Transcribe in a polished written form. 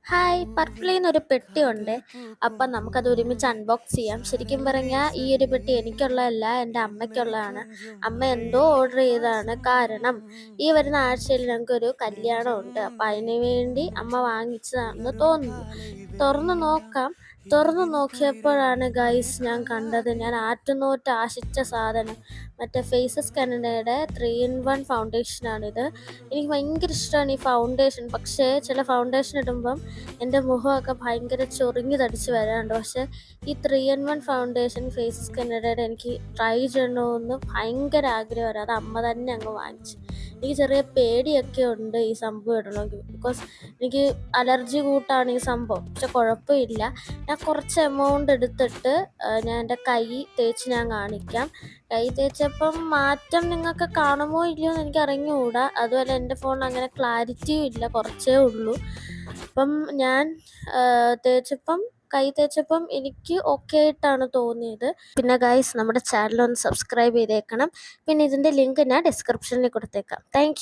Hi, പർപ്പിളിന്നൊരു പെട്ടിയുണ്ട്. അപ്പം നമുക്കത് ഒരുമിച്ച് അൺബോക്സ് ചെയ്യാം. ശരിക്കും പറഞ്ഞാൽ ഈ ഒരു പെട്ടി എനിക്കുള്ളതല്ല, എൻ്റെ അമ്മയ്ക്കുള്ളതാണ്. അമ്മ എന്തോ ഓർഡർ ചെയ്തതാണ്. കാരണം ഈ വരുന്ന ആഴ്ചയിൽ ഞങ്ങൾക്കൊരു കല്യാണമുണ്ട്. അപ്പം അതിന് വേണ്ടി അമ്മ വാങ്ങിച്ചതാണെന്ന് തോന്നുന്നു. തുറന്നു നോക്കാം. തുറന്നു നോക്കിയപ്പോഴാണ് ഗൈസ് ഞാൻ കണ്ടത്, ഞാൻ ആറ്റുനോറ്റ് ആശിച്ച സാധനം. മറ്റേ ഫേസസ് കാനഡയുടെ 3-in-1 ഫൗണ്ടേഷനാണിത്. എനിക്ക് ഭയങ്കര ഇഷ്ടമാണ് ഈ ഫൗണ്ടേഷൻ. പക്ഷേ ചില ഫൗണ്ടേഷൻ ഇടുമ്പം എൻ്റെ മുഖമൊക്കെ ഭയങ്കര ചൊറിഞ്ഞ് തടിച്ച് വരാറുണ്ട്. പക്ഷേ ഈ 3-in-1 ഫൗണ്ടേഷൻ ഫേസസ് കാനഡയുടെ എനിക്ക് ട്രൈ ചെയ്യണമെന്ന് ഭയങ്കര ആഗ്രഹമായിരുന്നു. അത് അമ്മ തന്നെ അങ്ങ് വാങ്ങിച്ചു. എനിക്ക് ചെറിയ പേടിയൊക്കെ ഉണ്ട് ഈ സംഭവം ഇടണമെങ്കിൽ. ബിക്കോസ് എനിക്ക് അലർജി കൂട്ടാണ് ഈ സംഭവം. പക്ഷെ കുഴപ്പമില്ല. ഞാൻ കുറച്ച് എമൗണ്ട് എടുത്തിട്ട് ഞാൻ എൻ്റെ കൈ തേച്ച് ഞാൻ കാണിക്കാം. കൈ തേച്ചപ്പം മാറ്റം നിങ്ങൾക്ക് കാണുമോ ഇല്ലയോ എന്ന് എനിക്ക് അറിഞ്ഞുകൂടാ. അതുപോലെ എൻ്റെ ഫോണിൽ അങ്ങനെ ക്ലാരിറ്റിയും ഇല്ല, കുറച്ചേ ഉള്ളൂ. അപ്പം ഞാൻ കൈ തേച്ചപ്പം എനിക്ക് ഓക്കെ ആയിട്ടാണ് തോന്നിയത്. പിന്നെ ഗൈസ്, നമ്മുടെ ചാനൽ ഒന്ന് സബ്സ്ക്രൈബ് ചെയ്തേക്കണം. പിന്നെ ഇതിൻ്റെ ലിങ്ക് ഞാൻ ഡിസ്ക്രിപ്ഷനിൽ കൊടുത്തേക്കാം. താങ്ക്